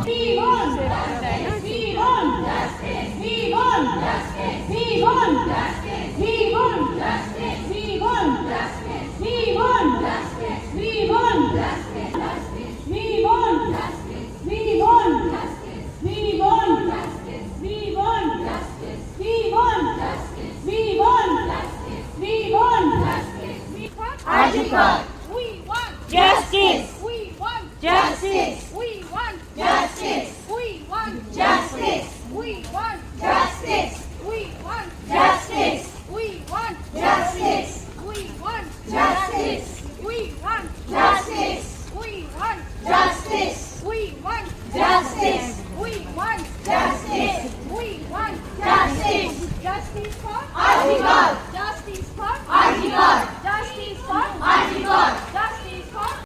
We want justice. We want justice. We want justice. We want justice. We want justice. We want justice. We want justice. We want justice. We want justice. We want justice. We want justice. We want justice. We want justice. We want justice. We want justice. Article. We want Justice. We want Justice.